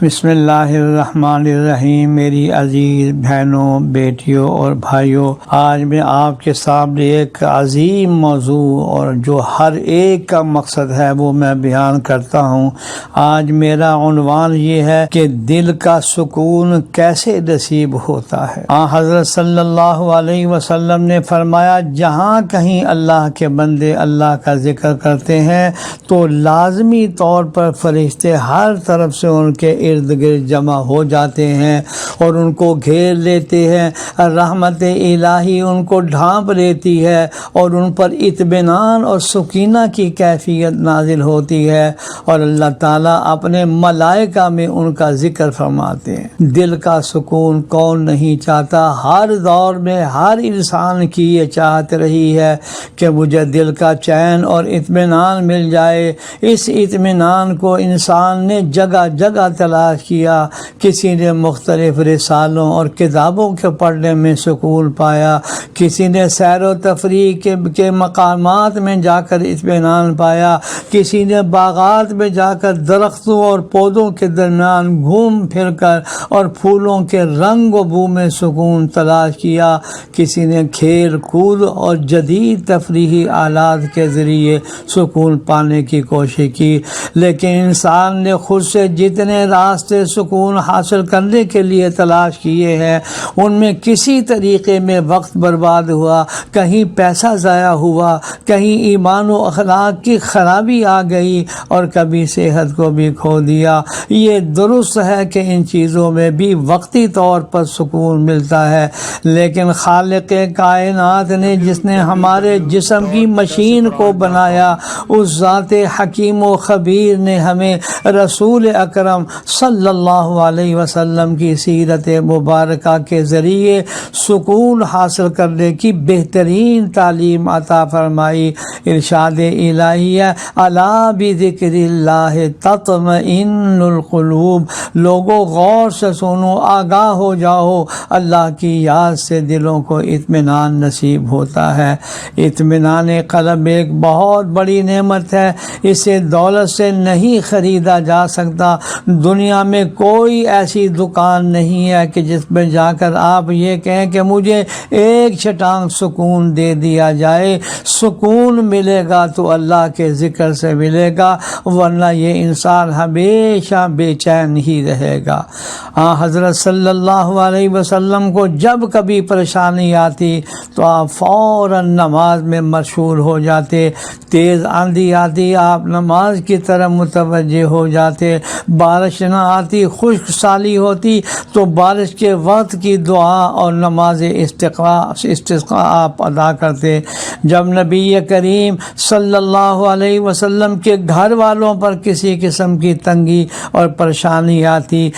بسم اللہ الرحمن الرحیم۔ میری عزیز بہنوں، بیٹیوں اور بھائیوں، آج میں آپ کے سامنے ایک عظیم موضوع اور جو ہر ایک کا مقصد ہے وہ میں بیان کرتا ہوں۔ آج میرا عنوان یہ ہے کہ دل کا سکون کیسے نصیب ہوتا ہے۔ حضرت صلی اللہ علیہ وسلم نے فرمایا، جہاں کہیں اللہ کے بندے اللہ کا ذکر کرتے ہیں تو لازمی طور پر فرشتے ہر طرف سے ان کے ارد گرد جمع ہو جاتے ہیں اور ان کو گھیر لیتے ہیں۔ رحمت الہی ان کو ڈھانپ لیتی ہے اور ان پر اطمینان اور سکینہ کی کیفیت نازل ہوتی ہے، اور اللہ تعالیٰ اپنے ملائکہ میں ان کا ذکر فرماتے ہیں۔ دل کا سکون کون نہیں چاہتا؟ ہر دور میں ہر انسان کی یہ چاہت رہی ہے کہ مجھے دل کا چین اور اطمینان مل جائے۔ اس اطمینان کو انسان نے جگہ جگہ تلاش کیا۔ کسی نے مختلف رسالوں اور کتابوں کے پڑھنے میں سکون پایا، کسی نے سیر و تفریح کے مقامات میں جا کر اطمینان پایا، کسی نے باغات میں جا کر درختوں اور پودوں کے درمیان گھوم پھر کر اور پھولوں کے رنگ و بو میں سکون تلاش کیا، کسی نے کھیل کود اور جدید تفریحی آلات کے ذریعے سکون پانے کی کوشش کی۔ لیکن انسان نے خود سے جتنے راستے سکون حاصل کرنے کے لیے تلاش کیے ہیں، ان میں کسی طریقے میں وقت برباد ہوا، کہیں پیسہ ضائع ہوا، کہیں ایمان و اخلاق کی خرابی آ گئی اور کبھی صحت کو بھی کھو دیا۔ یہ درست ہے کہ ان چیزوں میں بھی وقتی طور پر سکون ملتا ہے، لیکن خالق کائنات نے جس نے ہمارے جسم کی مشین کو بنایا، اس ذات حکیم و خبیر نے ہمیں رسول اکرم صلی اللہ علیہ وسلم کی سیرت مبارکہ کے ذریعے سکون حاصل کرنے کی بہترین تعلیم عطا فرمائی۔ ارشاد الہیہ، الا بذکر اللہ تطمئن القلوب، لوگوں غور سے سنو، آگاہ ہو جاؤ، اللہ کی یاد سے دلوں کو اطمینان نصیب ہوتا ہے۔ اطمینان قلب ایک بہت بڑی نعمت ہے، اسے دولت سے نہیں خریدا جا سکتا۔ دنیا میں کوئی ایسی دکان نہیں ہے کہ جس میں جا کر آپ یہ کہیں کہ مجھے ایک چھٹانگ سکون دے دیا جائے۔ سکون ملے گا تو اللہ کے ذکر سے ملے گا، ورنہ یہ انسان ہمیشہ بے چین ہی رہے گا۔ حضرت صلی اللہ علیہ وسلم کو جب کبھی پریشانی آتی تو آپ فوراً نماز میں مشغول ہو جاتے۔ تیز آندھی آتی، آپ نماز کی طرف متوجہ ہو جاتے۔ بارش نہ آتی، خشک سالی ہوتی تو بارش کے وقت کی دعا اور نماز استسقاء آپ ادا کرتے۔ جب نبی کریم صلی اللہ علیہ وسلم کے گھر والوں پر کسی قسم کی تنگی اور پریشانی آتی،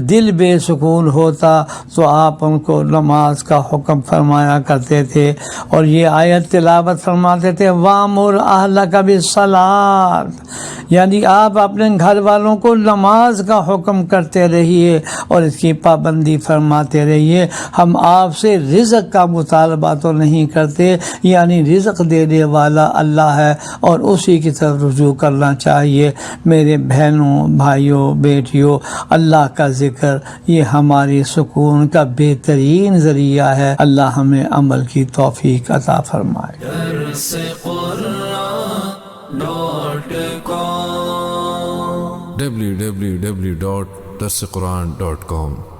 دل بے سکون ہوتا، تو آپ ان کو نماز کا حکم فرمایا کرتے تھے اور یہ آیت تلاوت فرماتے تھے، وَأْمُرْ أَهْلَكَ بِالصَّلَاةِ، یعنی آپ اپنے گھر والوں کو نماز کا حکم کرتے رہیے اور اس کی پابندی فرماتے رہیے۔ ہم آپ سے رزق کا مطالبہ تو نہیں کرتے، یعنی رزق دینے والا اللہ ہے اور اسی کی طرف رجوع کرنا چاہیے۔ میرے بہنوں، بھائیوں، بیٹیوں، اللہ کا ذکر یہ ہماری سکون کا بہترین ذریعہ ہے۔ اللہ ہمیں عمل کی توفیق عطا فرمائے۔ www.darsequran.com